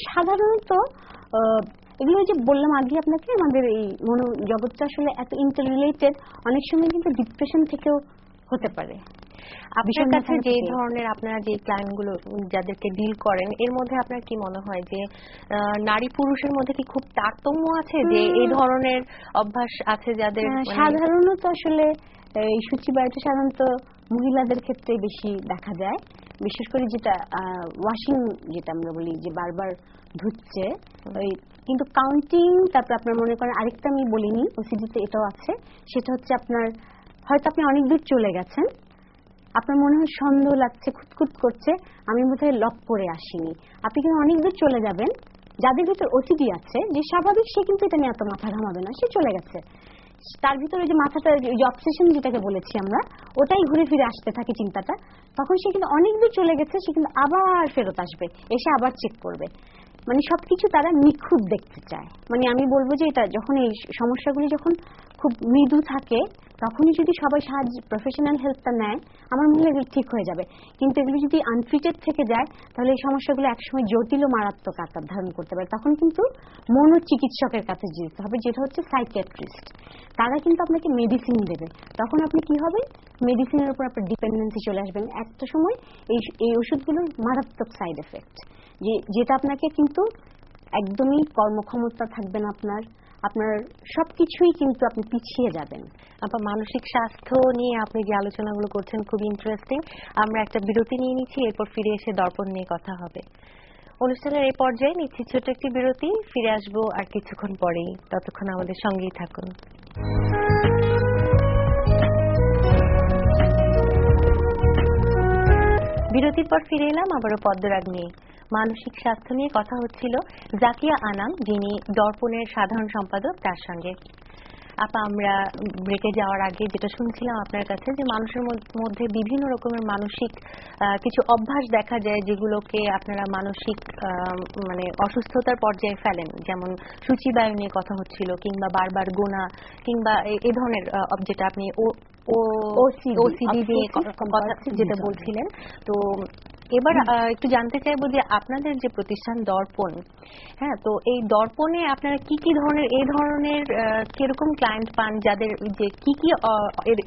সাধারণত এগুলো যে বললাম আগে আপনাকে, আমাদের এই মনোজগৎটা আসলে এত ইন্টার রিলেটেড, অনেক সময় কিন্তু ডিপ্রেশন থেকেও হতে পারে। আপনার কাছে যে ধরনের আপনারা যে ক্লায়েন্টগুলো যাদেরকে ডিল করেন, এর মধ্যে আপনার কি মনে হয় যে নারী পুরুষের মধ্যে কি খুব তারতম্য আছে, যে এই ধরনের অভ্যাস আছে যাদের? সাধারণত আসলে এই সূচিবায়ুটা সাধারণত মহিলাদের ক্ষেত্রে বেশি দেখা যায়, বিশেষ করে যেটা ওয়াশিং, যেটা আমরা বলি যে বারবার ধুচ্ছে, কিন্তু কাউন্টিং। তারপর আপনার মনে করেন আরেকটা আমি বলিনি, ওসিডিতে এটাও আছে, সেটা হচ্ছে আপনার হয়তো আপনি অনেক দূর চলে গেছেন, আপনার মনে হয় সন্দেহ লাগছে, খুঁতখুত করছে, আমি বোধহয় লক করে আসিনি। আপনি কিন্তু অনেক দূর চলে যাবেন, যাদের ভিতর ওসিডি আছে, যে স্বাভাবিক, সে কিন্তু এটা নিয়ে এত মাথা ঘামাবে না, সে চলে গেছে, তার ভিতরে যে মাথাটা, যে অবসেশন যেটাকে বলেছি আমরা, ওটাই ঘুরে ফিরে আসতে থাকে চিন্তাটা, তখন সে কিন্তু অনেক দূর চলে গেছে, সে কিন্তু আবার ফেরত আসবে, এসে আবার চেক করবে, মানে সবকিছু তারা নিখুঁত দেখতে চায়। মানে আমি বলবো যে এটা যখন এই সমস্যাগুলি যখন খুব মৃদু থাকে, তখনই যদি সবাই সাহায্য, প্রফেশনাল হেল্পটা নেয়, আমার মনে হয় এগুলো ঠিক হয়ে যাবে। কিন্তু এগুলো যদি আনট্রিটেড থেকে যায়, তাহলে এই সমস্যাগুলো একসময় জটিল ও মারাত্মক আকার ধারণ করতে পারে। তখন কিন্তু মনোচিকিৎসকের কাছে যেতে হবে, যেটা হচ্ছে সাইকিয়াট্রিস্ট। তারা কিন্তু আপনাকে মেডিসিন দেবে, তখন আপনি কি হবেন, মেডিসিনের উপর আপনার ডিপেন্ডেন্সি চলে আসবেন। একটা সময় এই ওষুধগুলোর মারাত্মক সাইড এফেক্ট, যেটা আপনাকে কিন্তু একদমই কর্মক্ষমতা থাকবে না, আপনার সবকিছুই কিন্তু আপনি পিছিয়ে যাবেন। আপনার মানসিক স্বাস্থ্য নিয়ে আপনি যে আলোচনাগুলো করছেন খুব ইন্টারেস্টিং। আমরা একটা বিরতি নিয়ে নিচ্ছি, এরপর ফিরে এসে দর্পণ নিয়ে কথা হবে। অনুষ্ঠানের এই পর্যায়ে নিচ্ছি ছোট একটি বিরতি, ফিরে আসবো আর কিছুক্ষণ পরেই। ততক্ষণ আমাদের সঙ্গেই থাকুন। বিরতির পর ফিরে এলাম আবারও পদ্মরাগ নিয়ে। মানসিক স্বাস্থ্য নিয়ে কথা হচ্ছিল জাকিয়া আনাম, যিনি দর্পণের সাধারণ সম্পাদক, তার সঙ্গে। আপা, আমরা ব্রেকে যাওয়ার আগে যেটা শুনছিলাম আপনার কাছে, যে মানুষের মধ্যে বিভিন্ন রকমের মানসিক কিছু অভ্যাস দেখা যায়, যেগুলোকে আপনারা মানসিক মানে অসুস্থতার পর্যায়ে ফেলেন, যেমন সূচিবায়ু নিয়ে কথা হচ্ছিল, কিংবা বারবার গোনা, কিংবা এই ধরনের যেটা আপনি ওসিডি নিয়ে কথা যেটা বলছিলেন। তো এবার একটু জানতে চাইবো যে আপনাদের যে প্রতিষ্ঠান দর্পণ, হ্যাঁ, তো এই দর্পণে আপনারা কি কি ধরনের, এই ধরনের কিরকম ক্লায়েন্ট পান, যাদের যে কি কি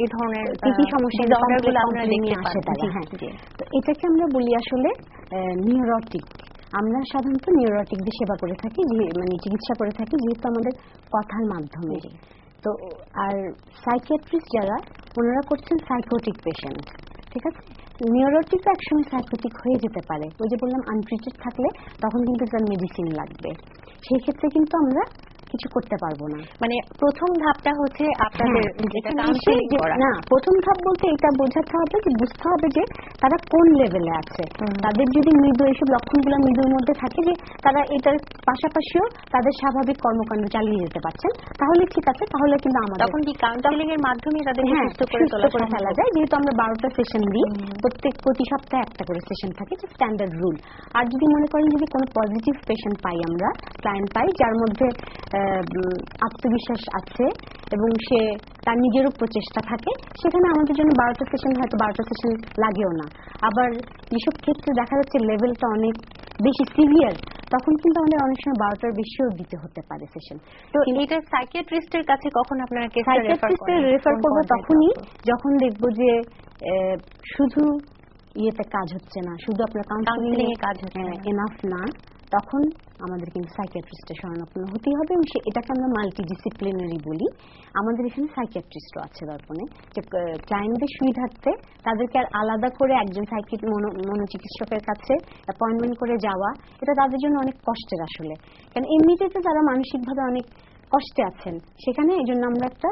এই ধরনের কি কি সমস্যা গুলো আপনারা দেখতে পান? তো এটাকে আমরা বলি আসলে নিউরোটিক। আমরা সাধারণত নিউরোটিকদের সেবা করে থাকি, মানে চিকিৎসা করে থাকি, যেহেতু আমাদের কথার মাধ্যমে। তো আর সাইকিয়াট্রিস্ট যারা, ওনারা করছেন সাইকোটিক পেশেন্ট, ঠিক আছে। নিউরোটিক একসময় সাইকোটিক হয়ে যেতে পারে, ওই যে বললাম আনট্রিটেড থাকলে তখন কিন্তু তার মেডিসিন লাগবে, সেই ক্ষেত্রে কিন্তু আমরা কিছু করতে পারবো না। মানে প্রথম ধাপটা হচ্ছে আপনাদের না, প্রথম ধাপ বলতে এটা বোঝাতে হবে, যে বুঝতে হবে যে তারা কোন লেভেলে আছে। তাদের যদি মৃদু এইসব লক্ষণগুলো মৃদুর মধ্যে থাকে, যে তারা এটার পাশাপাশিও তাদের স্বাভাবিক কর্মকাণ্ড চালিয়ে যেতে পারছেন, তাহলে ঠিক আছে, তাহলে কিন্তু আমাদের তখন কি কাউন্সেলিং এর মাধ্যমে তাদের সুস্থ করে ফেলা যায়। যেহেতু আমরা 12টা সেশন দিই, প্রতি সপ্তাহে একটা করে সেশন থাকে, যে স্ট্যান্ডার্ড রুল। আর যদি মনে করেন যদি কোনো পজিটিভ পেশেন্ট পাই, আমরা ক্লায়েন্ট পাই যার মধ্যে আত্মবিশ্বাস আছে এবং সে তার নিজেরও প্রচেষ্টা থাকে, সেখানে আমাদের জন্য 12টা সেশন, হয়তো 12টা সেশন লাগেও না। আবার যেসব ক্ষেত্রে দেখা যাচ্ছে লেভেলটা অনেক বেশি সিভিয়ার, তখন কিন্তু আমাদের অনেক সময় 12টার বেশিও দিতে হতে পারে সেশন। তো এটা সাইকিয়াট্রিস্টের কাছে কখন আপনারা রেফার করবো? তখনই যখন দেখবো যে শুধু ইয়েতে কাজ হচ্ছে না, শুধু আপনার কাউন্সেলিং এ কাজ হচ্ছে এনাফ না, তখন আমাদের কিন্তু সাইকিয়াট্রিস্টের শরণাপন্ন হতেই হবে। এবং এটাকে আমরা মাল্টিডিসিপ্লিনারি বলি। আমাদের এখানে সাইকিয়াট্রিস্টও আছে দর্পণে, যে ক্লায়েন্টদের সুবিধার্থে তাদেরকে আর আলাদা করে একজন মনোচিকিৎসকের কাছে অ্যাপয়েন্টমেন্ট করে যাওয়া, এটা তাদের জন্য অনেক কষ্টের আসলে, কারণ এমনিতে তো তারা মানসিকভাবে অনেক কষ্টে আছেন সেখানে। এই জন্য আমরা একটা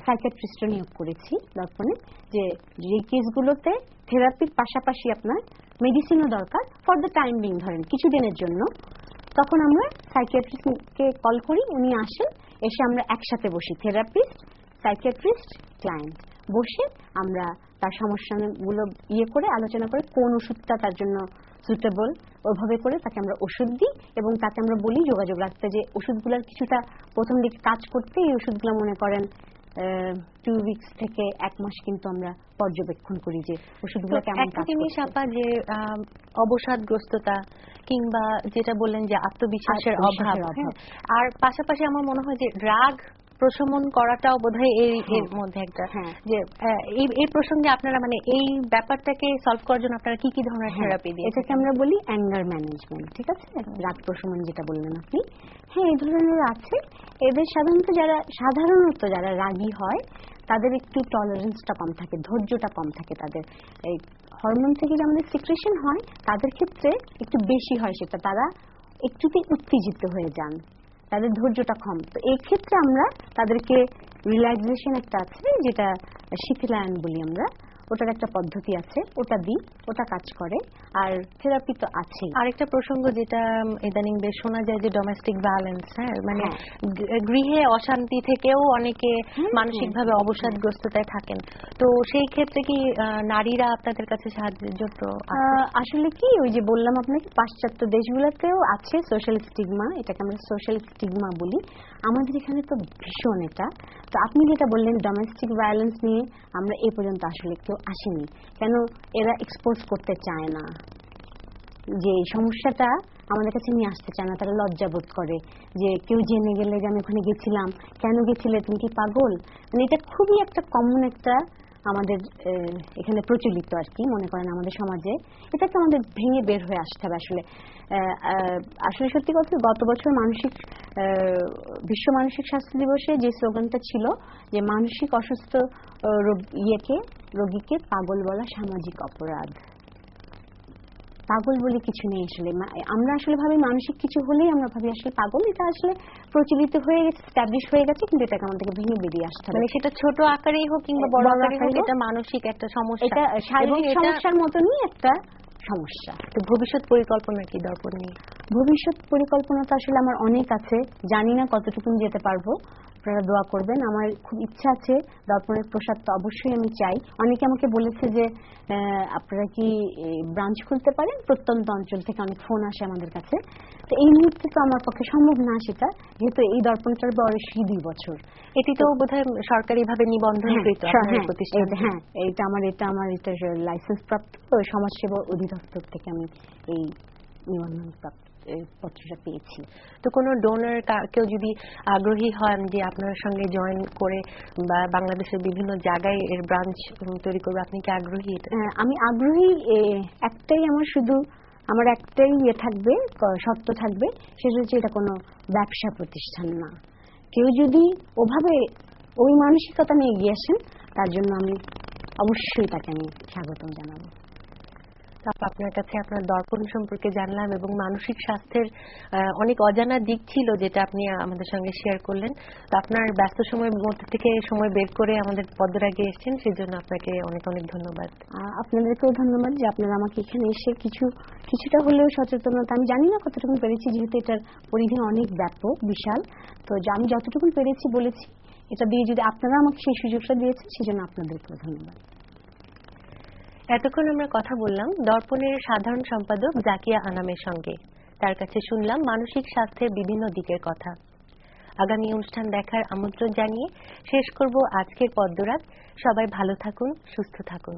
সাইকিয়াট্রিস্ট নিয়োগ করেছি দর্পণে, যে কেসগুলোতে থেরাপির পাশাপাশি আপনার মেডিসিনও দরকার ফর দ্য টাইম বিং, ধরেন কিছুদিনের জন্য, তখন আমরা সাইকিয়াট্রিস্টকে কল করি, উনি আসেন, এসে আমরা একসাথে বসি, থেরাপিস্ট, সাইকিয়াট্রিস্ট, ক্লায়েন্ট বসে আমরা তার সমস্যাগুলো করে আলোচনা করে কোন ওষুধটা তার জন্য সুটেবল, ওইভাবে করে তাকে আমরা ওষুধ দিই এবং তাকে আমরা বলি যোগাযোগ রাখতে, যে ওষুধগুলোর কিছুটা প্রথম দিকে কাজ করতে, এই ওষুধগুলো মনে করেন 2 উইকস থেকে 1 মাস কিন্তু আমরা পর্যবেক্ষণ করি যে ওষুধগুলো কেমন একটা কাজ জিনিস করছে। আপা যে অবসাদগ্রস্ততা কিংবা যেটা বললেন যে আত্মবিশ্বাসের অভাব, হ্যাঁ, আর পাশাপাশি আমার মনে হয় যে রাগ প্রশমন করাটাও বোধহয় এর মধ্যে একটা, যে এই প্রসঙ্গে আপনারা মানে এই ব্যাপারটাকে সলভ করার জন্য আপনারা কি কি ধরনের থেরাপি দিয়ে এটাকে আমরা বলি অ্যাঙ্গার ম্যানেজমেন্ট, ঠিক আছে, রাগ প্রশমন যেটা বললেন আপনি। হ্যাঁ, এই ধরনের আছে। এদের সাধারণত যারা রাগী হয় তাদের একটু টলারেন্সটা কম থাকে, ধৈর্যটা কম থাকে তাদের। এই হরমোন থেকে যে আমাদের সিক্রেশন হয় তাদের ক্ষেত্রে একটু বেশি হয়, সেটা তারা একটুতেই উত্তেজিত হয়ে যান, তাদের ধৈর্যটা কম। তো এই ক্ষেত্রে আমরা তাদেরকে রিল্যাক্সেশন একটা আছে যেটা শিথিলায়ন বলি আমরা, ওটার একটা পদ্ধতি আছে, ওটা দিই, ওটা কাজ করে। আর থেরাপি তো আছেই। আরেকটা প্রসঙ্গ যেটা ইদানিং বেশ শোনা যায় যে ডোমেস্টিক ভায়োলেন্স, হ্যাঁ, মানে গৃহে অশান্তি থেকেও অনেকে মানসিকভাবে অবসাদগ্রস্ততায় থাকেন। তো সেই ক্ষেত্রে কি নারীরা আপনাদের কাছে সাহায্যের জন্য আসলে কি ওই যে বললাম আপনাকে, পাশ্চাত্য দেশগুলোতেও আছে সোশ্যাল স্টিগমা, এটাকে আমরা সোশ্যাল স্টিগমা বলি। আমাদের এখানে তো ভীষণ এটা। তো আপনি যেটা বললেন ডোমেস্টিক ভায়োলেন্স নিয়ে, আমরা এই পর্যন্ত আসলে কেউ আসেনি, কেন এরা এক্সপোজ করতে চায় না, যে সমস্যাটা আমাদের কাছে নিয়ে আসতে চায় না, তারা লজ্জাবোধ করে যে কেউ জেনে গেলে যে আমি ওখানে গেছিলাম, কেন গেছিলে, তুমি কি পাগল। মানে এটা খুবই একটা কমন একটা আমাদের এখানে প্রচলিত আর কি, মনে করেন আমাদের সমাজে। এটাকে আমাদের ভেঙে বের হয়ে আসতে হবে আসলে। আসলে সত্যি কথা, গত বছর বিশ্ব মানসিক স্বাস্থ্য দিবসে যে স্লোগানটা ছিল যে মানসিক অসুস্থ রোগীকে পাগল বলা সামাজিক অপরাধ। পাগল বলে কিছু নেই আসলে। আমরা আসলে ভাবি মানসিক কিছু হলেই আমরা ভাবি আসলে পাগল। এটা আসলে প্রচলিত হয়ে গেছে, স্ট্যাবলিশ হয়ে গেছে, কিন্তু এটাকে আমাদেরকে ভেঙে বেরিয়ে আসতে হবে। মানে সেটা ছোট আকারেই হোক কিংবা বড় আকারেই হোক, এটা মানসিক একটা সমস্যা, এটা শারীরিক সমস্যার মতনই একটা সমস্যা। তো ভবিষ্যৎ পরিকল্পনা কি দর্পণ নিয়ে? ভবিষ্যৎ পরিকল্পনা তো আসলে আমার অনেক আছে, জানি না কতটুকু যেতে পারবো। আপনারা দোয়া করবেন। আমার খুব ইচ্ছা আছে দর্পণের প্রসাদ তো অবশ্যই আমি চাই। অনেকে আমাকে বলেছে যে আপনারা কি ব্রাঞ্চ খুলতে পারেন, প্রত্যন্ত অঞ্চল থেকে অনেক ফোন আসে আমাদের কাছে। তো এই মুহূর্তে তো আমার পক্ষে সম্ভব না সেটা, যেহেতু এই দর্পণটার বয়সই 2 বছর। এটি তো বোধহয় সরকারিভাবে নিবন্ধনকৃত প্রতিষ্ঠান। হ্যাঁ, এটা আমার লাইসেন্স প্রাপ্ত সমাজসেবা অধিদপ্তর থেকে আমি এই নিবন্ধন প্রাপ্ত পত্রটা পেয়েছি। তো কোনো ডোনার কেউ যদি আগ্রহী হন যে আপনার সঙ্গে জয়েন করে বা বাংলাদেশের বিভিন্ন জায়গায় এর ব্রাঞ্চ তৈরি করবে, আপনি কি আগ্রহী? আমি আগ্রহী। আমার একটাই থাকবে, শর্ত থাকবে, সেটা হচ্ছে এটা কোনো ব্যবসা প্রতিষ্ঠান না। কেউ যদি ওভাবে ওই মানসিকতা নিয়ে এগিয়ে আসেন, তার জন্য আমি অবশ্যই তাকে আমি স্বাগতম জানাবো। আপনার কাছে আপনার দর্পণ সম্পর্কে জানলাম এবং মানসিক স্বাস্থ্যের অনেক অজানা দিক ছিল যেটা আপনি আমাদের সঙ্গে শেয়ার করলেন। তো আপনার ব্যস্ত সময়ের মধ্যে থেকে সময় বের করে আমাদের পদ্মরাগে এসেছেন, সেজন্য আপনাকে অনেক অনেক ধন্যবাদ। আপনাদেরকেও ধন্যবাদ যে আপনারা আমাকে এখানে এসে কিছুটা হলেও সচেতনতা, আমি জানি না কতটুকু পেরেছি, যেহেতু এটার পরিধি অনেক ব্যাপক, বিশাল। তো আমি যতটুকু পেরেছি বলেছি। এটা দিয়ে যদি আপনারা আমাকে সেই সুযোগটা দিয়েছেন, সেজন্য আপনাদেরকেও ধন্যবাদ। এতক্ষণ আমরা কথা বললাম দর্পণের সাধারণ সম্পাদক জাকিয়া আনামের সঙ্গে। তার কাছে শুনলাম মানসিক স্বাস্থ্যের বিভিন্ন দিকের কথা। আগামী অনুষ্ঠান দেখার আমন্ত্রণ জানিয়ে শেষ করব আজকের পদ্মরাগ। সবাই ভালো থাকুন, সুস্থ থাকুন।